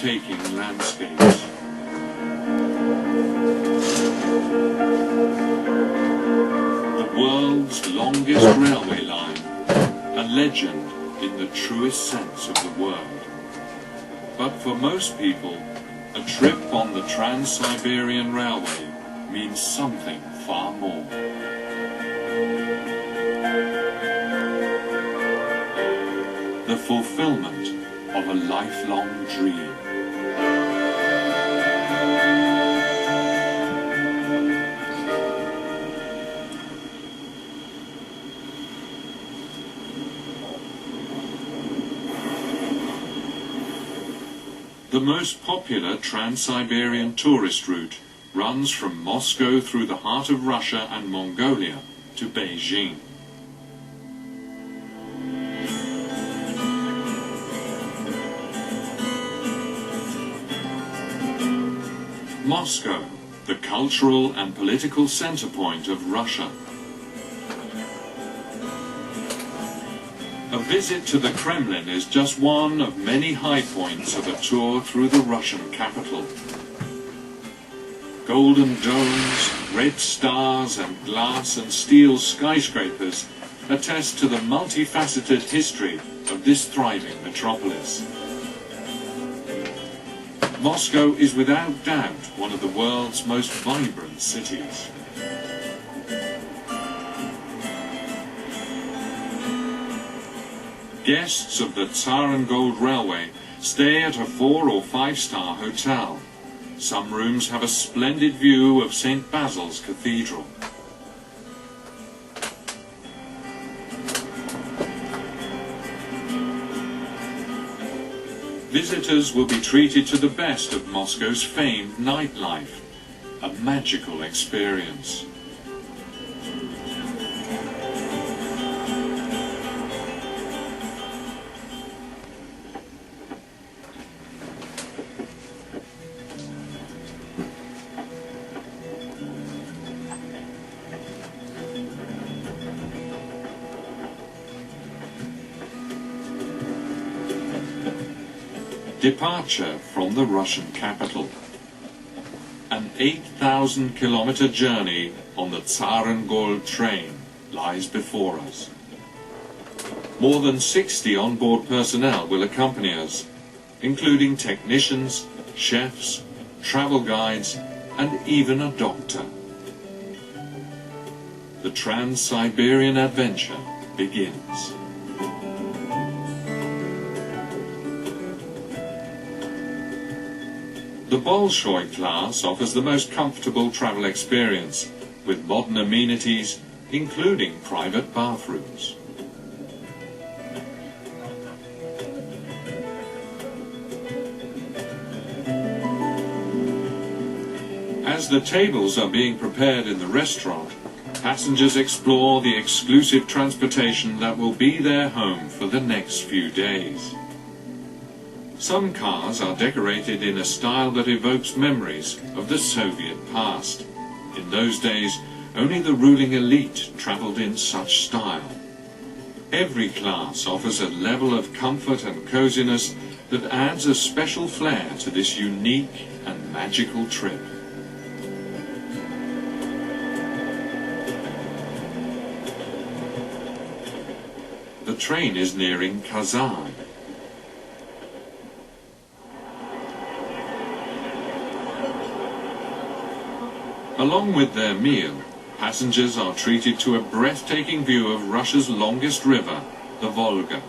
breathtaking landscapes. The world's longest railway line, a legend in the truest sense of the word. But for most people, a trip on the Trans-Siberian Railway means something far more. The fulfillment of a lifelong dream. The most popular Trans-Siberian tourist route runs from Moscow through the heart of Russia and Mongolia to Beijing. Moscow, the cultural and political center point of Russia. A visit to the Kremlin is just one of many high points of a tour through the Russian capital. Golden domes, red stars, and glass and steel skyscrapers attest to the multifaceted history of this thriving metropolis. Moscow is without doubt one of the world's most vibrant cities. Guests of the Tsar and Gold Railway stay at a 4- or 5-star hotel. Some rooms have a splendid view of St. Basil's Cathedral. Visitors will be treated to the best of Moscow's famed nightlife, a magical experience. Departure from the Russian capital. An 8,000-kilometer journey on the Tsar and Gold train lies before us. More than 60 on-board personnel will accompany us, including technicians, chefs, travel guides, and even a doctor. The Trans-Siberian adventure begins. The Bolshoi class offers the most comfortable travel experience, with modern amenities, including private bathrooms. As the tables are being prepared in the restaurant, passengers explore the exclusive transportation that will be their home for the next few days. Some cars are decorated in a style that evokes memories of the Soviet past. In those days, only the ruling elite travelled in such style. Every class offers a level of comfort and coziness that adds a special flair to this unique and magical trip. The train is nearing Kazan. Along with their meal, passengers are treated to a breathtaking view of Russia's longest river, the Volga.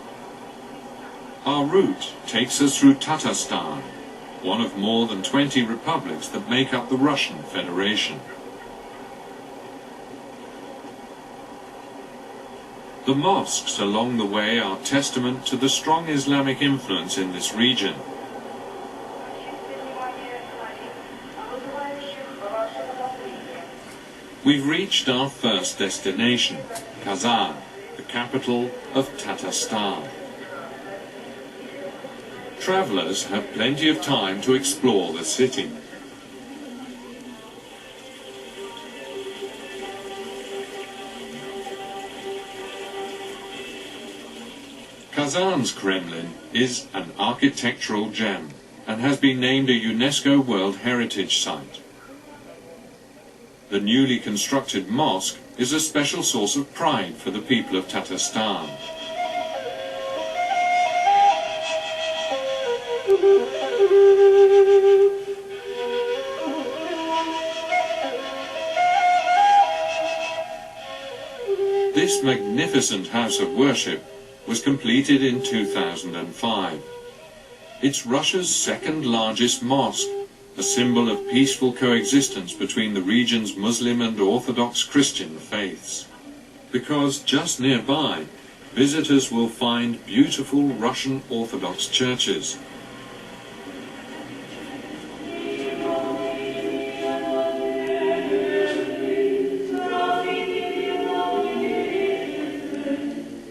Our route takes us through Tatarstan, one of more than 20 republics that make up the Russian Federation. The mosques along the way are testament to the strong Islamic influence in this region. We've reached our first destination, Kazan, the capital of Tatarstan. Travellers have plenty of time to explore the city. Kazan's Kremlin is an architectural gem, and has been named a UNESCO World Heritage Site. The newly constructed mosque is a special source of pride for the people of Tatarstan. This magnificent house of worship was completed in 2005. It's Russia's second largest mosque, a symbol of peaceful coexistence between the region's Muslim and Orthodox Christian faiths. Because just nearby, visitors will find beautiful Russian Orthodox churches.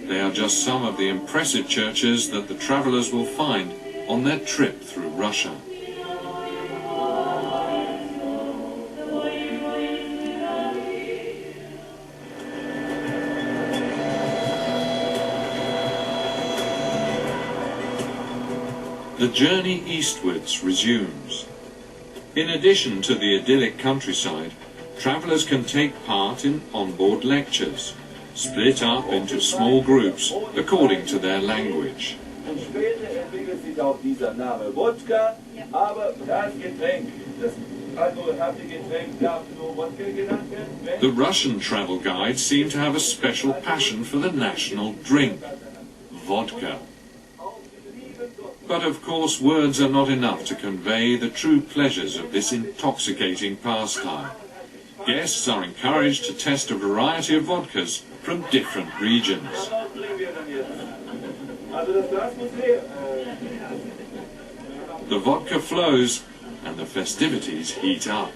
They are just some of the impressive churches that the travelers will find on their trip through Russia. The journey eastwards resumes. In addition to the idyllic countryside, travellers can take part in onboard lectures, split up into small groups according to their language. The Russian travel guides seem to have a special passion for the national drink, vodka. But of course words are not enough to convey the true pleasures of this intoxicating pastime. Guests are encouraged to test a variety of vodkas from different regions. The vodka flows and the festivities heat up.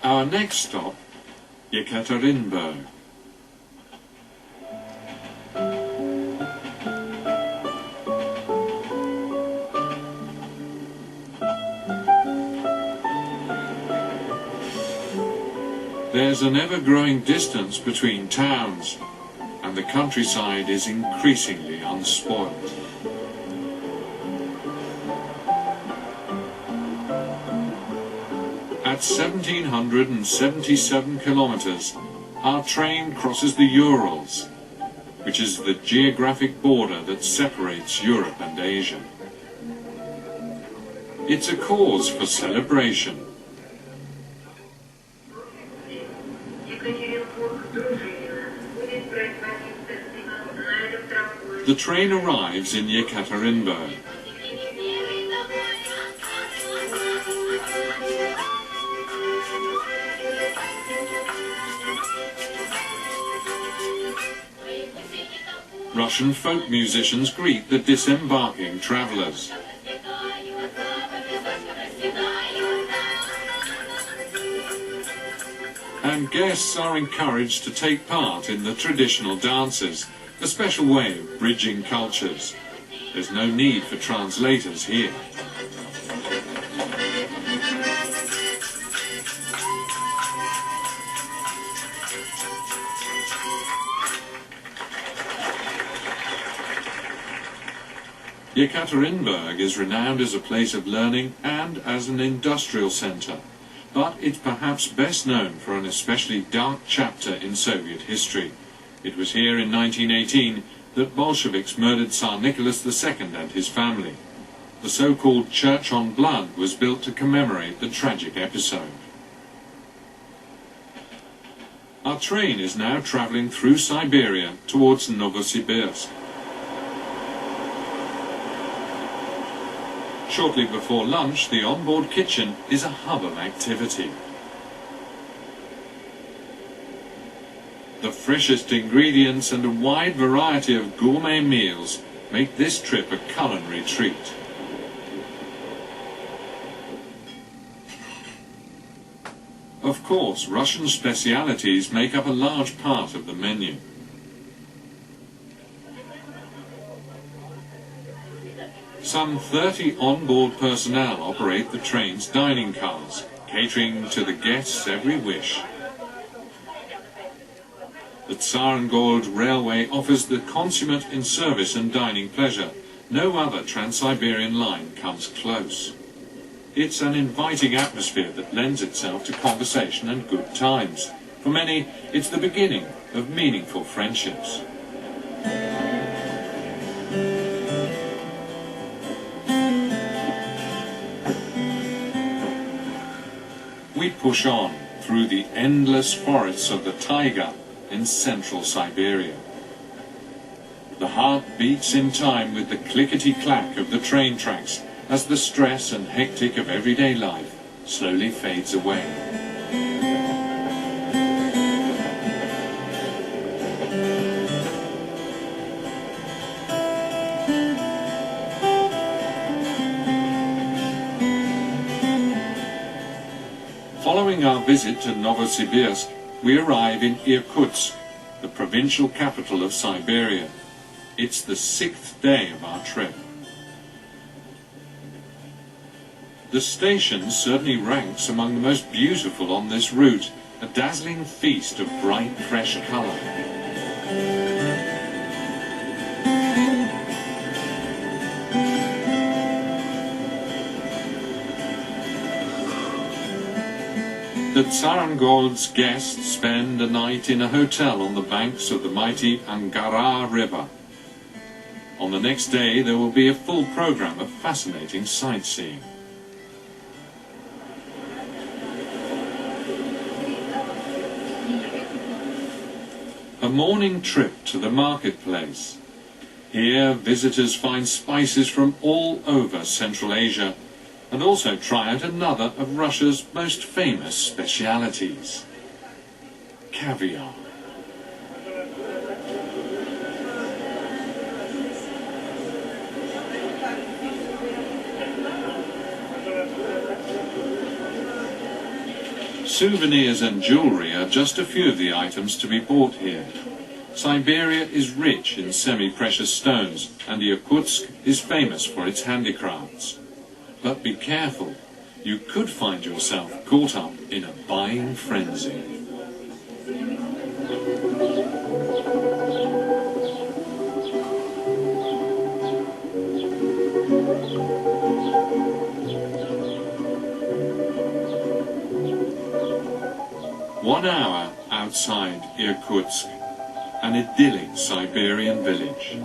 Our next stop, Yekaterinburg. There's an ever-growing distance between towns, and the countryside is increasingly unspoilt. At 1,777 kilometers, our train crosses the Urals, which is the geographic border that separates Europe and Asia. It's a cause for celebration. The train arrives in Yekaterinburg. Russian folk musicians greet the disembarking travellers. And guests are encouraged to take part in the traditional dances, a special way of bridging cultures. There's no need for translators here. Yekaterinburg is renowned as a place of learning and as an industrial centre, but it's perhaps best known for an especially dark chapter in Soviet history. It was here in 1918 that Bolsheviks murdered Tsar Nicholas II and his family. The so-called Church on Blood was built to commemorate the tragic episode. Our train is now travelling through Siberia towards Novosibirsk. Shortly before lunch, the onboard kitchen is a hub of activity. The freshest ingredients and a wide variety of gourmet meals make this trip a culinary treat. Of course, Russian specialities make up a large part of the menu. Some 30 on-board personnel operate the train's dining cars, catering to the guests' every wish. The Tsarangord Railway offers the consummate in service and dining pleasure. No other Trans-Siberian line comes close. It's an inviting atmosphere that lends itself to conversation and good times. For many, it's the beginning of meaningful friendships. We push on through the endless forests of the taiga in central Siberia. The heart beats in time with the clickety-clack of the train tracks as the stress and hectic of everyday life slowly fades away. Following our visit to Novosibirsk, we arrive in Irkutsk, the provincial capital of Siberia. It's the 6th day of our trip. The station certainly ranks among the most beautiful on this route, a dazzling feast of bright, fresh colour. The Tsarangord's guests spend a night in a hotel on the banks of the mighty Angara River. On the next day there will be a full program of fascinating sightseeing. A morning trip to the marketplace. Here visitors find spices from all over Central Asia and also try out another of Russia's most famous specialities: caviar. Souvenirs and jewellery are just a few of the items to be bought here. Siberia is rich in semi-precious stones, and Irkutsk is famous for its handicrafts. But be careful, you could find yourself caught up in a buying frenzy. One hour outside Irkutsk, an idyllic Siberian village.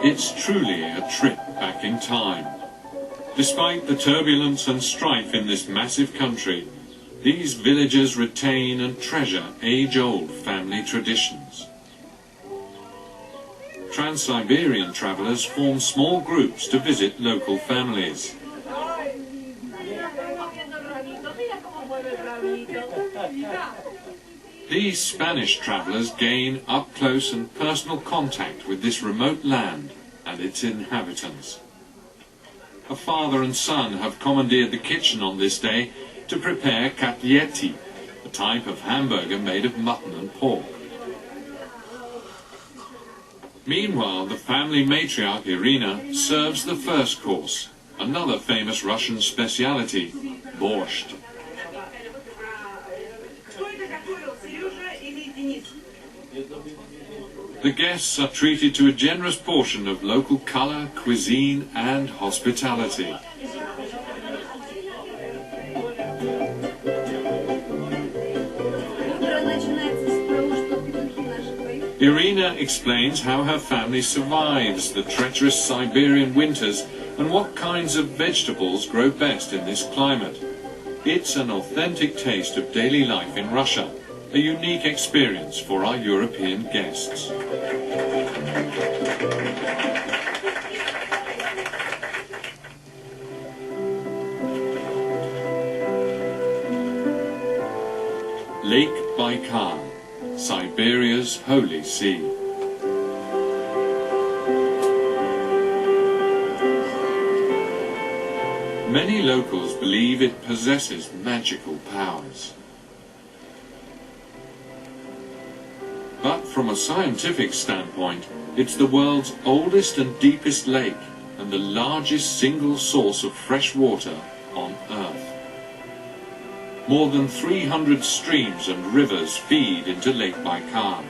It's truly a trip back in time. Despite the turbulence and strife in this massive country, these villagers retain and treasure age-old family traditions. Trans-Siberian travellers form small groups to visit local families. These Spanish travellers gain up-close and personal contact with this remote land and its inhabitants. A father and son have commandeered the kitchen on this day to prepare kotleti, a type of hamburger made of mutton and pork. Meanwhile, the family matriarch Irina serves the first course, another famous Russian speciality, borscht. The guests are treated to a generous portion of local colour, cuisine and hospitality. Irina explains how her family survives the treacherous Siberian winters and what kinds of vegetables grow best in this climate. It's an authentic taste of daily life in Russia, a unique experience for our European guests. Lake Baikal, Siberia's holy sea. Many locals believe it possesses magical powers. But from a scientific standpoint, it's the world's oldest and deepest lake and the largest single source of fresh water on Earth. More than 300 streams and rivers feed into Lake Baikal.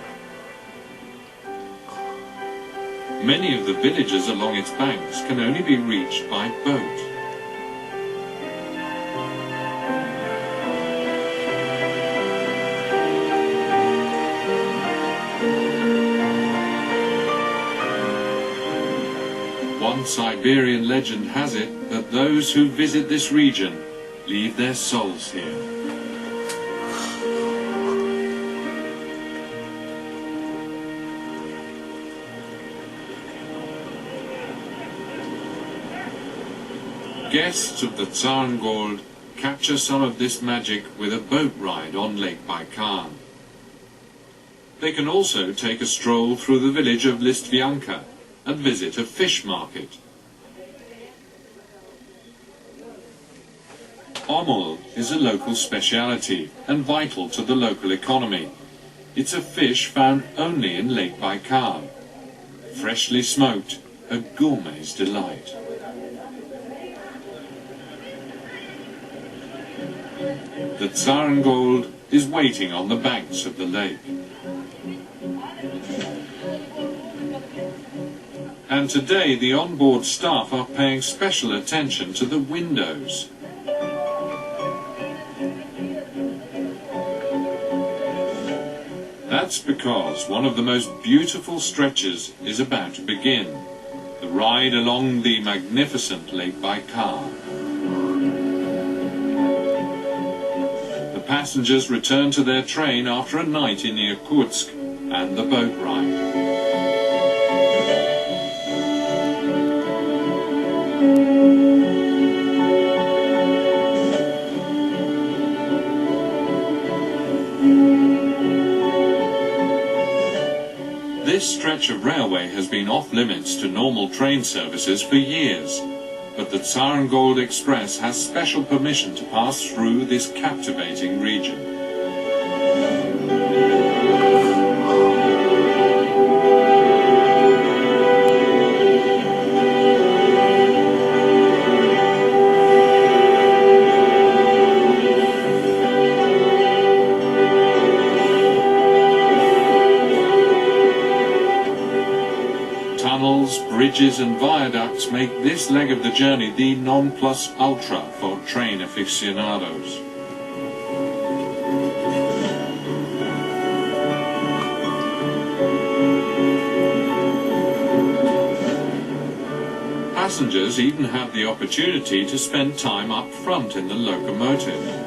Many of the villages along its banks can only be reached by boat. One Siberian legend has it that those who visit this region leave their souls here. Guests of the Zarengold capture some of this magic with a boat ride on Lake Baikal. They can also take a stroll through the village of Listvyanka and visit a fish market. Omul is a local speciality and vital to the local economy. It's a fish found only in Lake Baikal. Freshly smoked, a gourmet's delight. The Zarengold is waiting on the banks of the lake. And today the onboard staff are paying special attention to the windows. That's because one of the most beautiful stretches is about to begin, the ride along the magnificent Lake Baikal. The passengers return to their train after a night in Irkutsk and the boat ride. This stretch of railway has been off limits to normal train services for years, but the Zarengold Express has special permission to pass through this captivating region. Tunnels, bridges and viaducts make this leg of the journey the non plus ultra for train aficionados. Passengers even have the opportunity to spend time up front in the locomotive.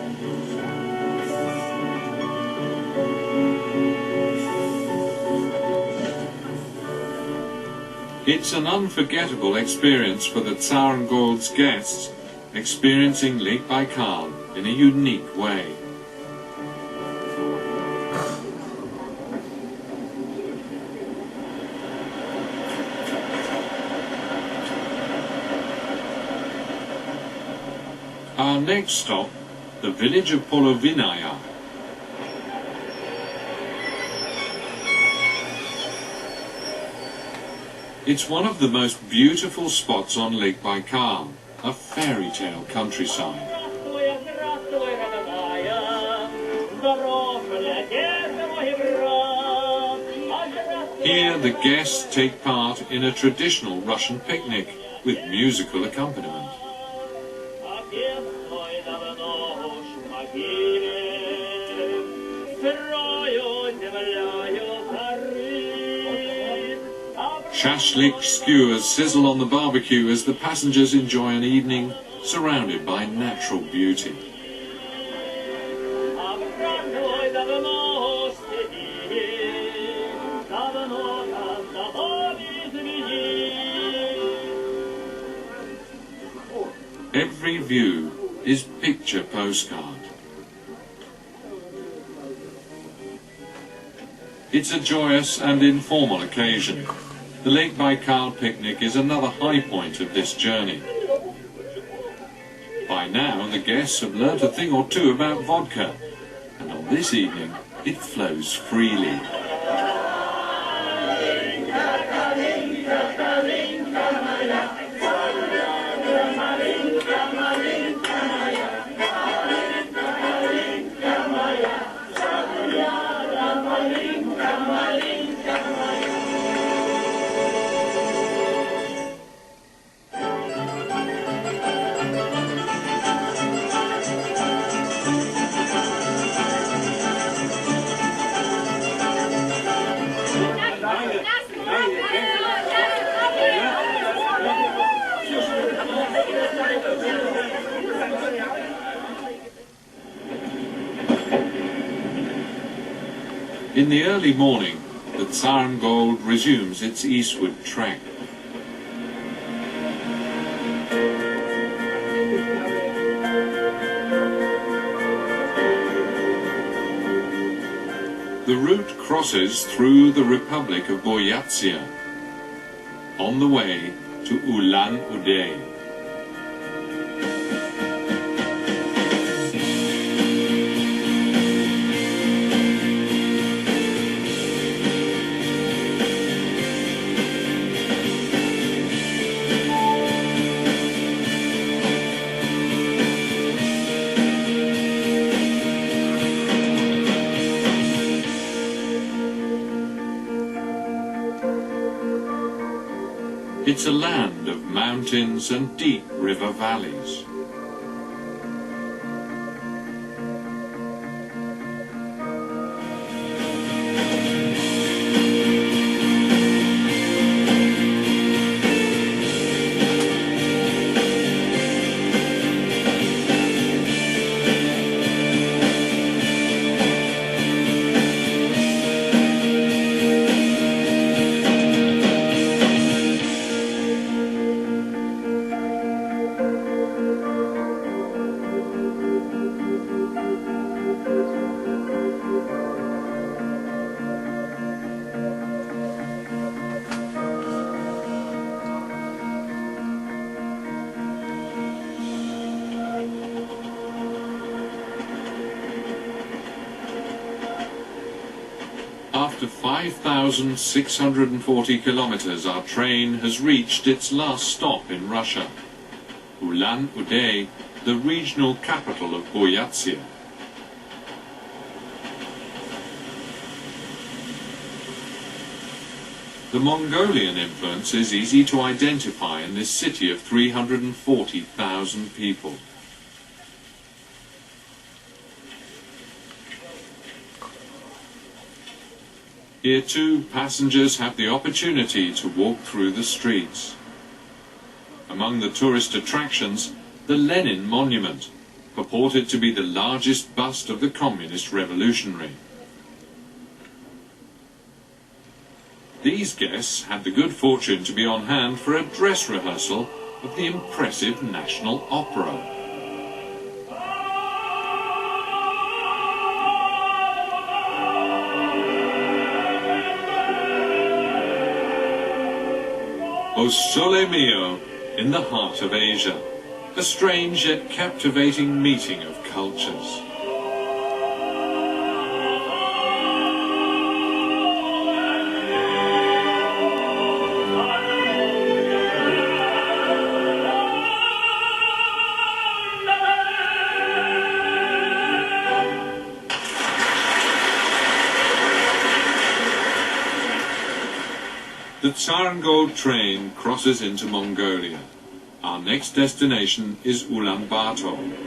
It's an unforgettable experience for the Zarengold's guests, experiencing Lake Baikal in a unique way. Our next stop, the village of Polovinaya. It's one of the most beautiful spots on Lake Baikal, a fairy tale countryside. Here the guests take part in a traditional Russian picnic with musical accompaniment. Shashlik skewers sizzle on the barbecue as the passengers enjoy an evening surrounded by natural beauty. Every view is picture postcard. It's a joyous and informal occasion. The Lake Baikal picnic is another high point of this journey. By now, the guests have learnt a thing or two about vodka, and on this evening, it flows freely. In the early morning, the Zarengold resumes its eastward trek. The route crosses through the Republic of Boyatsia, on the way to Ulan-Ude. It's a land of mountains and deep river valleys. After 5,640 kilometers, our train has reached its last stop in Russia, Ulan-Ude, the regional capital of Boyatsia. The Mongolian influence is easy to identify in this city of 340,000 people. Here too, passengers have the opportunity to walk through the streets. Among the tourist attractions, the Lenin Monument, purported to be the largest bust of the communist revolutionary. These guests had the good fortune to be on hand for a dress rehearsal of the impressive National Opera. O Sole Mio, in the heart of Asia, a strange yet captivating meeting of cultures. The Zarengold train crosses into Mongolia. Our next destination is Ulaanbaatar.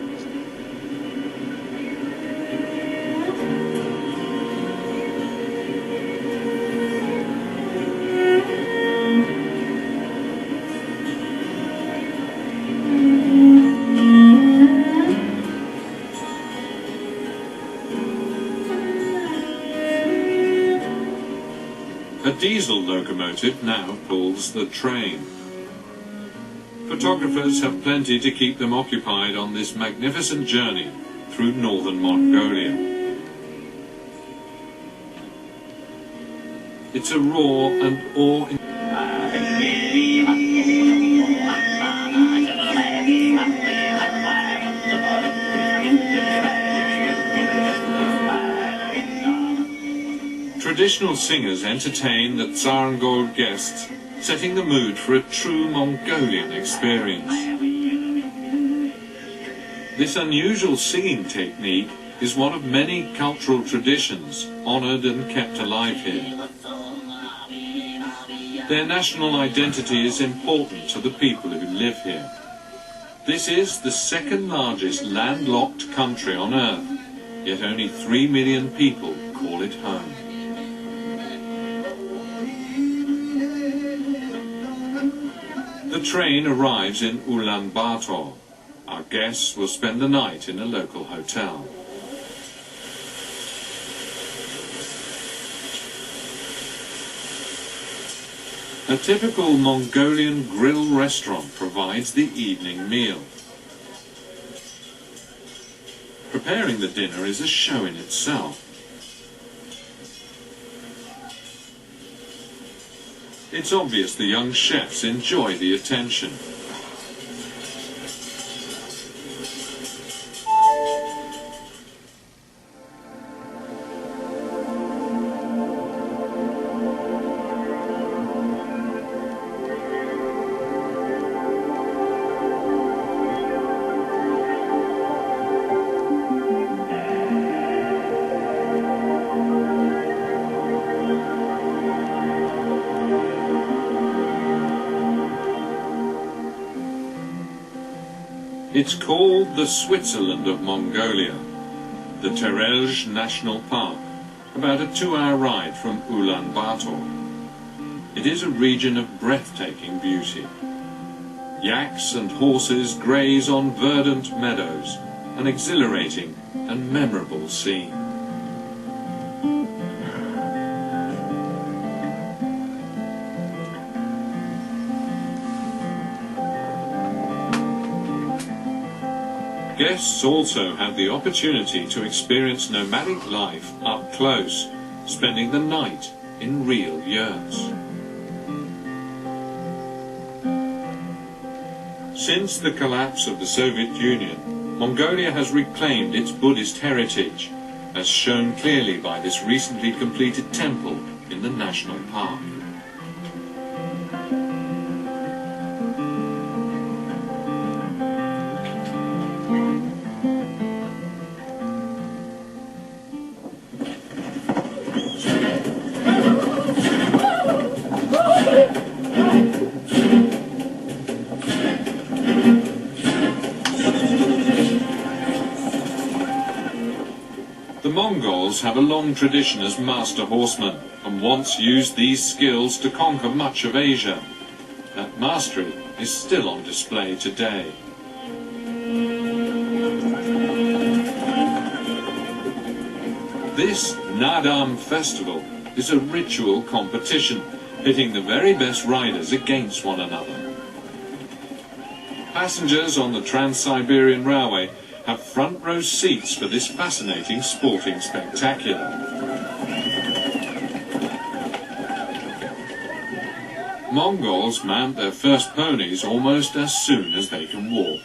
A diesel locomotive now pulls the train. Photographers have plenty to keep them occupied on this magnificent journey through northern Mongolia. It's a raw and awe. Traditional singers entertain the Tsarangol guests, setting the mood for a true Mongolian experience. This unusual singing technique is one of many cultural traditions honoured and kept alive here. Their national identity is important to the people who live here. This is the second largest landlocked country on Earth, yet only 3 million people call it home. The train arrives in Ulaanbaatar. Our guests will spend the night in a local hotel. A typical Mongolian grill restaurant provides the evening meal. Preparing the dinner is a show in itself. It's obvious the young chefs enjoy the attention. It's called the Switzerland of Mongolia, the Terelj National Park, about a 2-hour ride from Ulaanbaatar. It is a region of breathtaking beauty. Yaks and horses graze on verdant meadows, an exhilarating and memorable scene. Guests also have the opportunity to experience nomadic life up close, spending the night in real yurts. Since the collapse of the Soviet Union, Mongolia has reclaimed its Buddhist heritage, as shown clearly by this recently completed temple in the national park. The Mongols have a long tradition as master horsemen and once used these skills to conquer much of Asia. That mastery is still on display today. This Nadam festival is a ritual competition, pitting the very best riders against one another. Passengers on the Trans-Siberian Railway have front row seats for this fascinating sporting spectacular. Mongols mount their first ponies almost as soon as they can walk.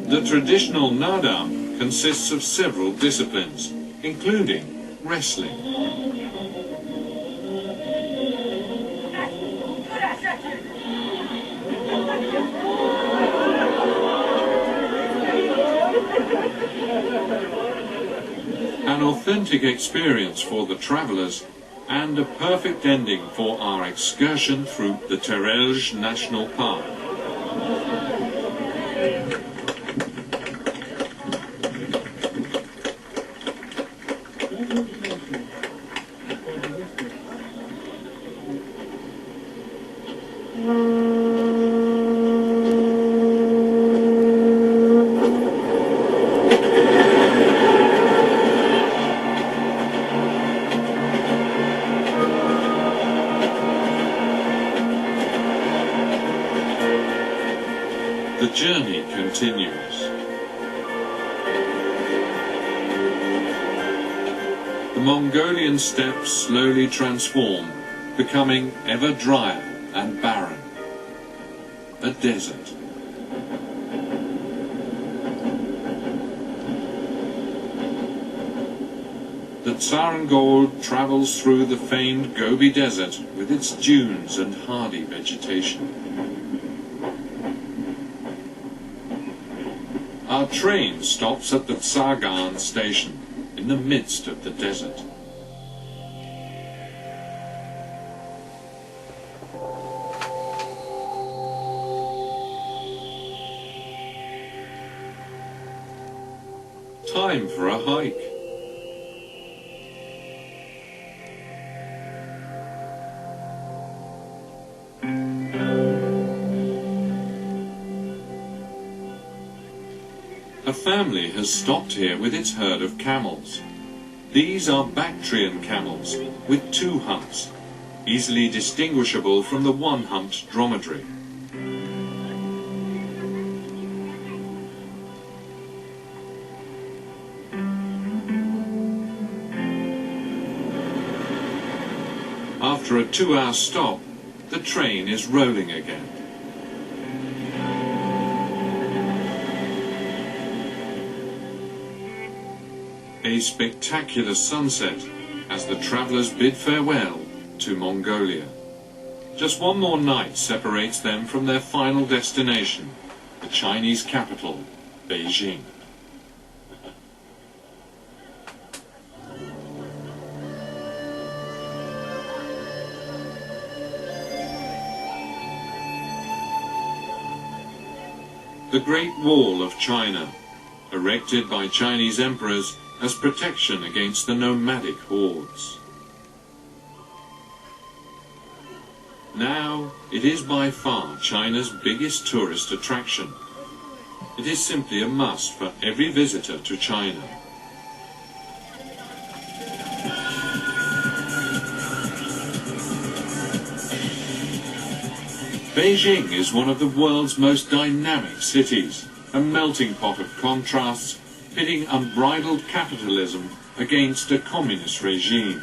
The traditional Nadam consists of several disciplines, including wrestling. An authentic experience for the travellers and a perfect ending for our excursion through the Terelj National Park. The journey continues. Mongolian steppes slowly transform, becoming ever drier and barren. A desert. The Tsarangol travels through the famed Gobi Desert with its dunes and hardy vegetation. Our train stops at the Tsagan station in the midst of the desert. Time for a hike. A family has stopped here with its herd of camels. These are Bactrian camels with two humps, easily distinguishable from the one-humped dromedary. After a 2-hour stop, the train is rolling again. A spectacular sunset as the travellers bid farewell to Mongolia. Just one more night separates them from their final destination, the Chinese capital, Beijing. The Great Wall of China, erected by Chinese emperors as protection against the nomadic hordes. Now, it is by far China's biggest tourist attraction. It is simply a must for every visitor to China. Beijing is one of the world's most dynamic cities, a melting pot of contrasts, pitting unbridled capitalism against a communist regime.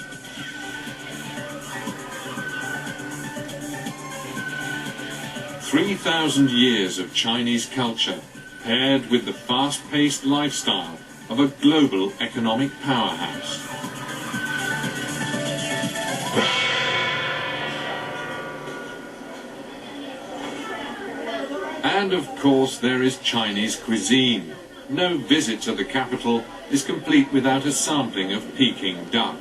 "3,000 years of Chinese culture, paired with the fast-paced lifestyle of a global economic powerhouse. And of course there is Chinese cuisine. No visit to the capital is complete without a sampling of Peking duck.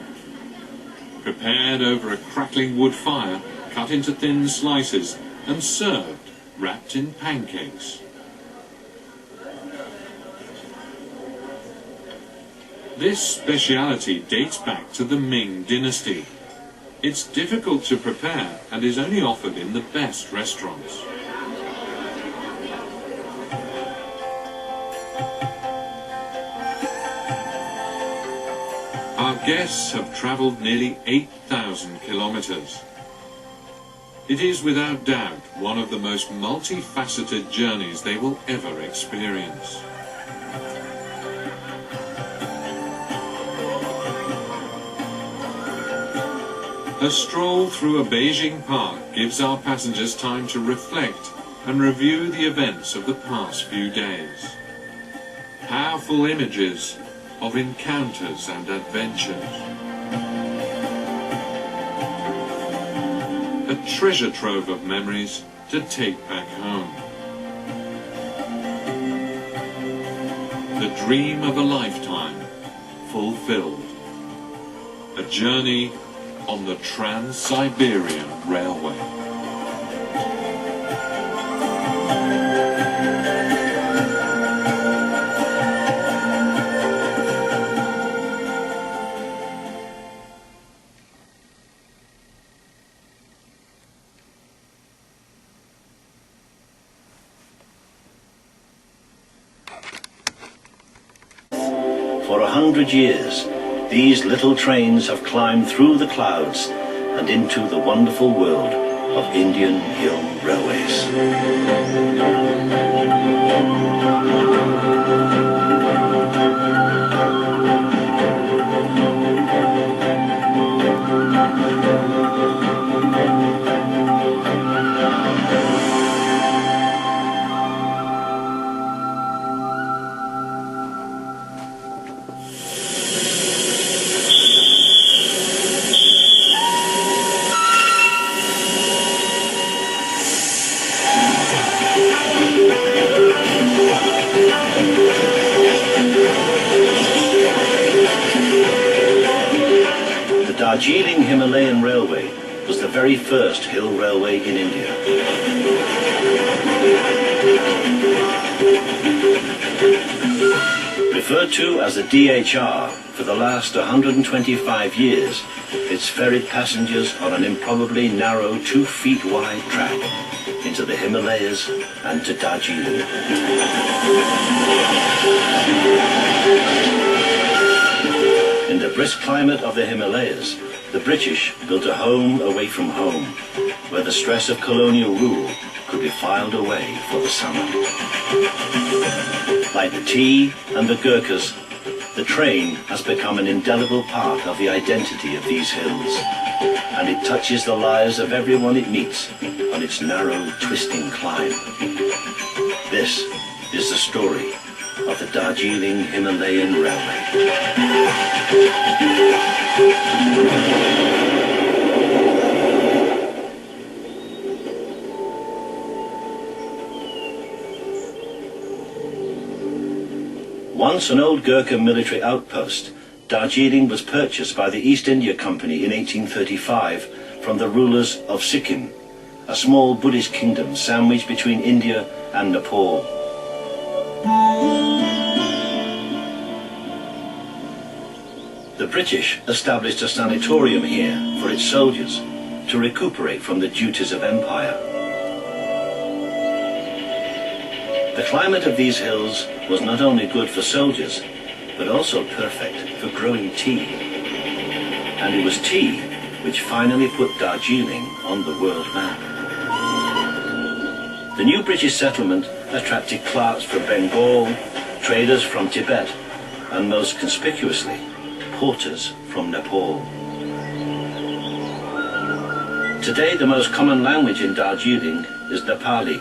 Prepared over a crackling wood fire, cut into thin slices, and served wrapped in pancakes. This speciality dates back to the Ming dynasty. It's difficult to prepare and is only offered in the best restaurants. Our guests have travelled nearly 8,000 kilometres. It is without doubt one of the most multifaceted journeys they will ever experience. A stroll through a Beijing park gives our passengers time to reflect and review the events of the past few days. Powerful images of encounters and adventures. A treasure trove of memories to take back home. The dream of a lifetime fulfilled. A journey on the Trans-Siberian Railway. For 100 years, these little trains have climbed through the clouds and into the wonderful world of Indian Hill Railways. Darjeeling Himalayan Railway was the very first hill railway in India. Referred to as the DHR for the last 125 years, it's ferried passengers on an improbably narrow 2 feet wide track into the Himalayas and to Darjeeling. In the brisk climate of the Himalayas, the British built a home away from home, where the stress of colonial rule could be filed away for the summer. Like the tea and the Gurkhas, the train has become an indelible part of the identity of these hills, and it touches the lives of everyone it meets on its narrow, twisting climb. This is the story of the Darjeeling Himalayan Railway. Once an old Gurkha military outpost, Darjeeling was purchased by the East India Company in 1835 from the rulers of Sikkim, a small Buddhist kingdom sandwiched between India and Nepal. The British established a sanatorium here for its soldiers to recuperate from the duties of empire. The climate of these hills was not only good for soldiers, but also perfect for growing tea. And it was tea which finally put Darjeeling on the world map. The new British settlement attracted clerks from Bengal, traders from Tibet, and most conspicuously, porters from Nepal. Today, the most common language in Darjeeling is Nepali,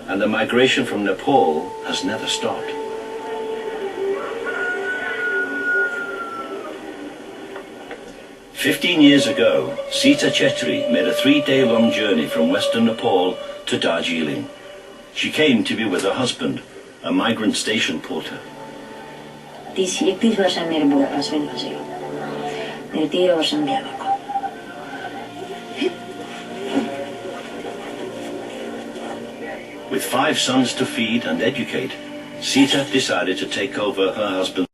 and the migration from Nepal has never stopped. "15 years ago, Sita Chetri made a 3-day-long journey from western Nepal to Darjeeling. She came to be with her husband, a migrant station porter. 31 वर्षान् मेरो बुढापास पनि बसेको मेरो 13 वर्षमा बिहा भएको With 5 sons to feed and educate, Sita decided to take over her husband's